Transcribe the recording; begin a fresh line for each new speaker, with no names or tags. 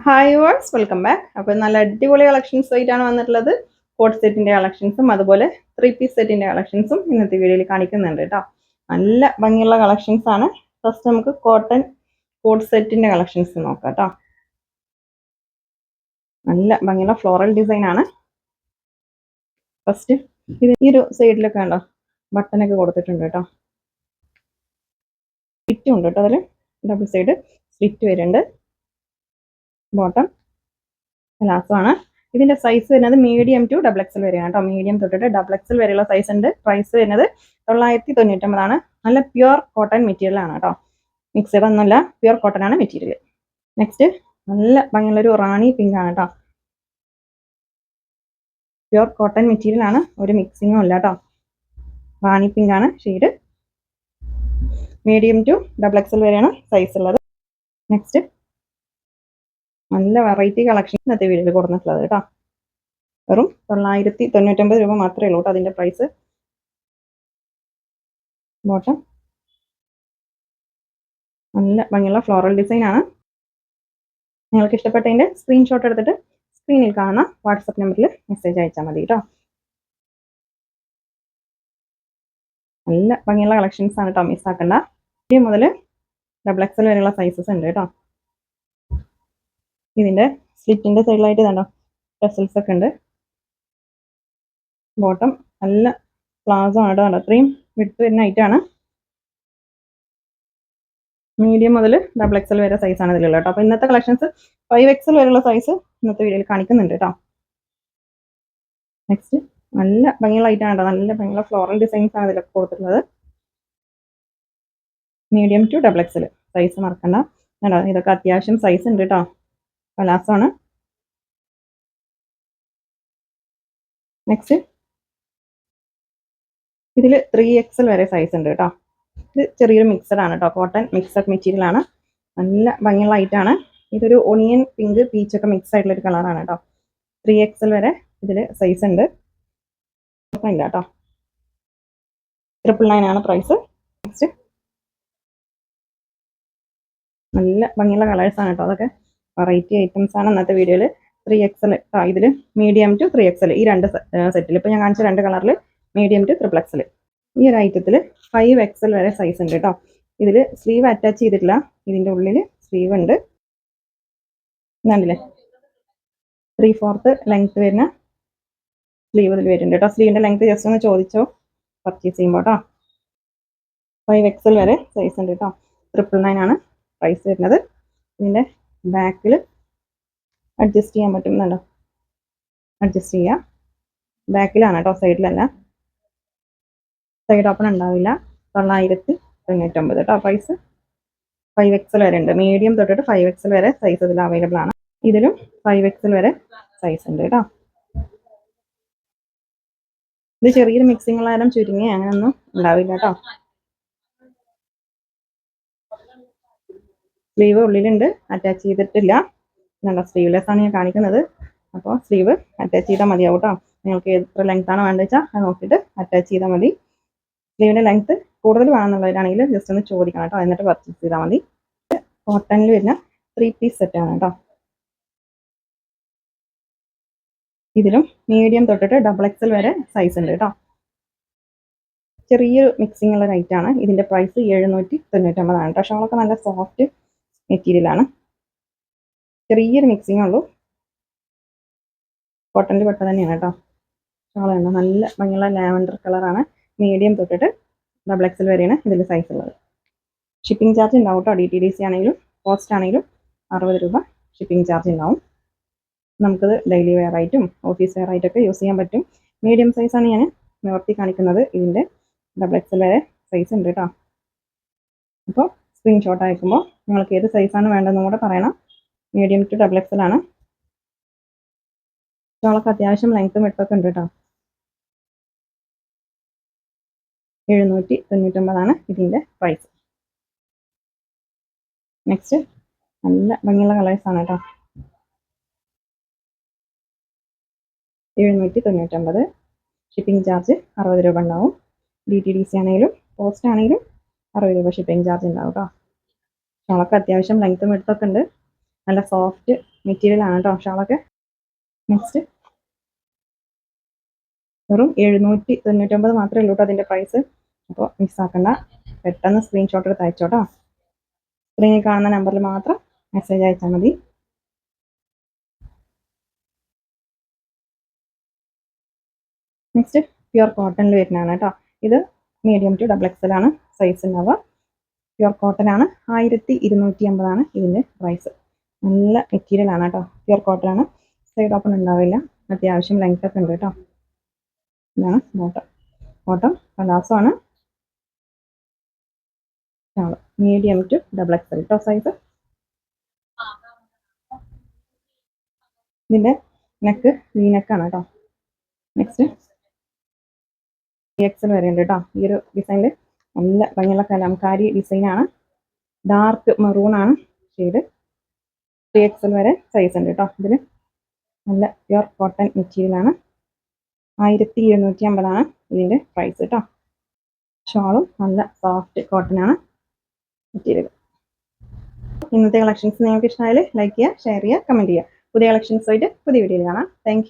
Hi verse welcome back. അപ്പോൾ നല്ല അടിപൊളി കളക്ഷൻസ് ആയിട്ടാണ് വന്നിട്ടുള്ളത്. കോട്ട് സെറ്റിന്റെ കളക്ഷൻസും അതുപോലെ 3 പീസ് സെറ്റിന്റെ കളക്ഷൻസും ഇന്നത്തെ വീഡിയോയിൽ കാണിക്കുന്നുണ്ട് കേട്ടോ. നല്ല ഭംഗിയുള്ള കളക്ഷൻസ് ആണ്. ഫസ്റ്റ് നമുക്ക് കോട്ടൺ കോട്ട് സെറ്റിന്റെ കളക്ഷൻസ് നോക്കാം കേട്ടോ. നല്ല ഭംഗിയുള്ള ഫ്ലോറൽ ഡിസൈൻ ആണ്. ഫസ്റ്റ് ഇത് ഈ ഒരു സൈഡിലൊക്കെ ഉണ്ടോ ബട്ടനൊക്കെ കൊടുത്തിട്ടുണ്ട് കേട്ടോ. സ്ലിറ്റും ഉണ്ട് കേട്ടോ. അതിൽ ഡബിൾ സൈഡ് സ്ലിറ്റ് വരുന്നുണ്ട്. ബോട്ടം ലാസ്റ്റാണ്. ഇതിന്റെ സൈസ് വരുന്നത് മീഡിയം ടു ഡബിൾ എക്സൽ വരെയാണ് കേട്ടോ. മീഡിയം തൊട്ടിട്ട് ഡബിൾ എക്സൽ വരെയുള്ള സൈസ് ഉണ്ട്. പ്രൈസ് വരുന്നത് 999 നല്ല പ്യുർ കോട്ടൺ മെറ്റീരിയൽ ആണ് കേട്ടോ. മിക്സഡ് ഒന്നുമല്ല, പ്യുർ കോട്ടൺ ആണ് മെറ്റീരിയൽ. നെക്സ്റ്റ് നല്ല ഭംഗിയുള്ളൊരു റാണി പിങ്ക് ആണ് കേട്ടോ. പ്യുർ കോട്ടൺ മെറ്റീരിയൽ ആണ്, ഒരു മിക്സിങ്ങും ഇല്ല കേട്ടോ. റാണി പിങ്ക് ആണ് shade. Medium to double XL വരെയാണ് സൈസ് ഉള്ളത്. നെക്സ്റ്റ് നല്ല വെറൈറ്റി കളക്ഷൻ ഇന്നത്തെ വീഡിയോയിൽ കൊടുത്തിട്ടുള്ളത് കേട്ടോ. വെറും 999 രൂപ മാത്രമേ ഉള്ളൂ കേട്ടോ അതിന്റെ പ്രൈസ്. ബോട്ടം നല്ല ഭംഗിയുള്ള ഫ്ലോറൽ ഡിസൈൻ ആണ്. നിങ്ങൾക്ക് ഇഷ്ടപ്പെട്ടതിന്റെ സ്ക്രീൻഷോട്ട് എടുത്തിട്ട് സ്ക്രീനിൽ കാണുന്ന വാട്സപ്പ് നമ്പറിൽ മെസ്സേജ് അയച്ചാൽ മതി കേട്ടോ. നല്ല ഭംഗിയുള്ള കളക്ഷൻസ് ആണ് കേട്ടോ, മിസ്സാക്കണ്ട. മീഡിയം മുതൽ ഡബിൾ എക്സൽ വരെയുള്ള സൈസസ് ഉണ്ട് കേട്ടോ. ഇതിന്റെ സ്ലിറ്റിന്റെ സൈഡിലായിട്ട് കണ്ടോ ടെസൽസ് ഒക്കെ ഉണ്ട്. ബോട്ടം നല്ല പ്ലാസോ ആണ് കേട്ടോ. അത്രയും വിട്ട് വരുന്ന ഐറ്റാണ്. മീഡിയം മുതൽ ഡബിൾ എക്സൽ വരെ സൈസ് ആണ് ഇതിലുള്ളത് കേട്ടോ. അപ്പോൾ ഇന്നത്തെ കളക്ഷൻസ് 5 എക്സൽ വരെയുള്ള സൈസ് ഇന്നത്തെ വീഡിയോയിൽ കാണിക്കുന്നുണ്ട് കേട്ടോ. നെക്സ്റ്റ് നല്ല ഭംഗിയുള്ള ഐറ്റാണ് കേട്ടോ. നല്ല ഭംഗിയുള്ള ഫ്ലോറൽ ഡിസൈൻസ് ആണ് ഇതിലൊക്കെ കൊടുത്തിട്ടുള്ളത്. Medium to double XL size മറക്കണ്ട കേട്ടോ. ഇതൊക്കെ അത്യാവശ്യം സൈസ് ഉണ്ട് കേട്ടോ. പലാസമാണ്. നെക്സ്റ്റ് ഇതിൽ 3 എക്സൽ വരെ സൈസ് ഉണ്ട് കേട്ടോ. ഇത് ചെറിയൊരു മിക്സഡ് ആണ് കേട്ടോ. കോട്ടൺ മിക്സഡ് മെറ്റീരിയൽ ആണ്. നല്ല ഭംഗിയുള്ള ഐറ്റാണ്. ഇതൊരു ഒണിയൻ പിങ്ക് പീച്ചൊക്കെ മിക്സ് ആയിട്ടുള്ള ഒരു കളറാണ് കേട്ടോ. 3 എക്സൽ വരെ ഇതിൽ സൈസ് ഉണ്ട്. ഇല്ല കേട്ടോ. 999 ആണ് പ്രൈസ്. നെക്സ്റ്റ് നല്ല ഭംഗിയുള്ള കളേഴ്സ് ആണ് കേട്ടോ. അതൊക്കെ വെറൈറ്റി ഐറ്റംസ് ആണ് ഇന്നത്തെ വീഡിയോയിൽ. 3 എക്സൽ ഇതിൽ മീഡിയം ടു 3 എക്സൽ ഈ രണ്ട് സെറ്റിൽ ഇപ്പോൾ ഞാൻ കാണിച്ച രണ്ട് കളറിൽ മീഡിയം ടു ട്രിപ്പിൾ എക്സൽ. ഈ ഒരു ഐറ്റത്തിൽ 5 എക്സൽ വരെ സൈസ് ഉണ്ട് കേട്ടോ. ഇതിൽ സ്ലീവ് അറ്റാച്ച് ചെയ്തിട്ടില്ല. ഇതിൻ്റെ ഉള്ളിൽ സ്ലീവ് ഉണ്ട്. കണ്ടില്ലേ 3/4 ലെങ്ത് വരുന്ന സ്ലീവ് ഇതിൽ വരുന്നുണ്ട് കേട്ടോ. സ്ലീവിൻ്റെ ലെങ്ത് ജസ്റ്റ് ഒന്ന് ചോദിച്ചോ പർച്ചേസ് ചെയ്യുമ്പോൾ കേട്ടോ. 5 എക്സൽ വരെ സൈസ് ഉണ്ട് കേട്ടോ. 999 ആണ് പ്രൈസ് വരുന്നത്. ഇതിൻ്റെ ബാക്കിൽ അഡ്ജസ്റ്റ് ചെയ്യാൻ പറ്റുന്നുണ്ടോ? അഡ്ജസ്റ്റ് ചെയ്യാം. ബാക്കിലാണ് കേട്ടോ, സൈഡിലല്ല. സൈഡ് ഓപ്പൺ ഉണ്ടാവില്ല. 999 കേട്ടോ പ്രൈസ്. 5 എക്സൽ വരെ ഉണ്ട്. മീഡിയം തൊട്ടിട്ട് 5 എക്സൽ വരെ സൈസ് ഇതിൽ അവൈലബിൾ ആണ്. ഇതിലും 5 എക്സൽ വരെ സൈസ് ഉണ്ട് കേട്ടോ. ഇത് ചെറിയൊരു മിക്സിംഗ് ഉള്ളാലും ചുരുങ്ങി അങ്ങനെയൊന്നും ഉണ്ടാവില്ല കേട്ടോ. സ്ലീവ് ഉള്ളിലുണ്ട്, അറ്റാച്ച് ചെയ്തിട്ടില്ല. നല്ല സ്ലീവ്ലെസ് ആണ് ഞാൻ കാണിക്കുന്നത്. അപ്പോൾ സ്ലീവ് അറ്റാച്ച് ചെയ്താൽ മതിയാവും കേട്ടോ. നിങ്ങൾക്ക് എത്ര ലെങ്ത് ആണ് വേണ്ടത് വെച്ചാൽ അത് നോക്കിയിട്ട് അറ്റാച്ച് ചെയ്താൽ മതി. സ്ലീവിൻ്റെ ലെങ്ത് കൂടുതൽ വേണമെന്നുള്ളവരാണെങ്കിൽ ജസ്റ്റ് ഒന്ന് ചോദിക്കണം കേട്ടോ, എന്നിട്ട് പർച്ചേസ് ചെയ്താൽ മതി. കോട്ടണിൽ വരുന്ന 3 പീസ് സെറ്റാണ് കേട്ടോ. ഇതിലും മീഡിയം തൊട്ടിട്ട് ഡബിൾ എക്സൽ വരെ സൈസ് ഉണ്ട് കേട്ടോ. ചെറിയൊരു മിക്സിംഗ് ഉള്ള റേറ്റാണ്. ഇതിൻ്റെ പ്രൈസ് 799 ആണ് കേട്ടോ. ഷോളൊക്കെ നല്ല സോഫ്റ്റ് മെറ്റീരിയലാണ്. ചെറിയൊരു മിക്സിംഗ് ഉള്ളൂ. കോട്ടണിൽ പെട്ട തന്നെയാണ് കേട്ടോ. ഷോളാണ് നല്ല ഭംഗിയുള്ള ലാവൻഡർ കളറാണ്. മീഡിയം തൊട്ടിട്ട് ഡബിൾ എക്സൽ വരെയാണ് ഇതിൽ സൈസ് ഉള്ളത്. ഷിപ്പിംഗ് ചാർജ് ഉണ്ടാവും കേട്ടോ. DTDC ആണെങ്കിലും പോസ്റ്റ് ആണെങ്കിലും 60 രൂപ ഷിപ്പിംഗ് ചാർജ് ഉണ്ടാവും. നമുക്കത് ഡെയിലി വെയർ ആയിട്ടും ഓഫീസ് വെയർ ആയിട്ടൊക്കെ യൂസ് ചെയ്യാൻ പറ്റും. മീഡിയം സൈസാണ് ഞാൻ നിവർത്തി കാണിക്കുന്നത്. ഇതിൻ്റെ ഡബിൾ എക്സൽ വരെ സൈസ് ഉണ്ട് കേട്ടോ. അപ്പോൾ സ്ക്രീൻഷോട്ട് അയക്കുമ്പോൾ നിങ്ങൾക്ക് ഏത് സൈസാണ് വേണ്ടതെന്നും കൂടെ പറയണം. മീഡിയം ടു ഡബിൾ എക്സൽ ആണ്. ഷോളൊക്കെ അത്യാവശ്യം ലെങ്ത്തും വെട്ടൊക്കെ ഉണ്ട് കേട്ടോ. 799 ആണ് ഇതിൻ്റെ പ്രൈസ്. നെക്സ്റ്റ് നല്ല ഭംഗിയുള്ള കളേഴ്സാണ് കേട്ടോ. 799. ഷിപ്പിംഗ് ചാർജ് 60 രൂപ ഉണ്ടാവും. DTDC ആണെങ്കിലും പോസ്റ്റ് ആണെങ്കിലും 60 രൂപ ഷിപ്പിംഗ് ചാർജ് ഉണ്ടാവും കേട്ടോ. ഷോളൊക്കെ അത്യാവശ്യം ലെങ്ത്തും വെട്ടൊക്കെ ഉണ്ട്. നല്ല സോഫ്റ്റ് മെറ്റീരിയൽ ആണ് കേട്ടോ ഷാളൊക്കെ. നെക്സ്റ്റ് വെറും 799 മാത്രമേ ഉള്ളൂ കേട്ടോ അതിൻ്റെ പ്രൈസ്. അപ്പോൾ മിസ്സാക്കണ്ട, പെട്ടെന്ന് സ്ക്രീൻഷോട്ട് എടുത്ത് അയച്ചോട്ടോ. സ്ക്രീനിൽ കാണുന്ന നമ്പറിൽ മാത്രം മെസ്സേജ് അയച്ചാൽ മതി. നെക്സ്റ്റ് പ്യുർ കോട്ടണിൽ വരുന്നതാണ് കേട്ടോ. ഇത് മീഡിയം ടു ഡബിൾ എക്സൽ ആണ് സൈസ് ഉണ്ടാവുക. പ്യുർ കോട്ടൺ ആണ്. 1250 ആണ് ഇതിൻ്റെ പ്രൈസ്. നല്ല മെറ്റീരിയൽ ആണ് കേട്ടോ. പ്യുർ കോട്ടൺ ആണ്. സൈഡ് ഓപ്പൺ ഉണ്ടാവില്ല. അത്യാവശ്യം ലെങ്ത് ഒക്കെ ഉണ്ട് കേട്ടോ. ഇതാണ് ബോട്ടം. ബോട്ടം പലാസോ ആണ്. മീഡിയം ടു ഡബിൾ എക്സൽ കേട്ടോ സൈസ്. ഇതിൻ്റെ നെക്ക് വി നെക്കാണ് കേട്ടോ. നെക്സ്റ്റ് എക്സൽ വരെ ഉണ്ട് കേട്ടോ. ഈ ഒരു ഡിസൈനിൽ നല്ല ഭംഗിയുള്ള കലംകാരി ഡിസൈനാണ്. ഡാർക്ക് മെറൂൺ ആണ് ഷെയ്ഡ്. 3XL വരെ സൈസ് ഉണ്ട് കേട്ടോ. ഇതിൽ നല്ല പ്യുർ കോട്ടൺ മെറ്റീരിയൽ ആണ്. 1250 ആണ് ഇതിൻ്റെ പ്രൈസ് കേട്ടോ. ഷോളും നല്ല സോഫ്റ്റ് കോട്ടൺ ആണ് മെറ്റീരിയൽ. ഇന്നത്തെ കളക്ഷൻസ് നിങ്ങൾക്ക് ഇഷ്ടമായാൽ ലൈക്ക് ചെയ്യുക, ഷെയർ ചെയ്യുക, കമൻറ്റ് ചെയ്യുക. പുതിയ കളക്ഷൻസ് ആയിട്ട് പുതിയ വീഡിയോയിൽ കാണാം. താങ്ക്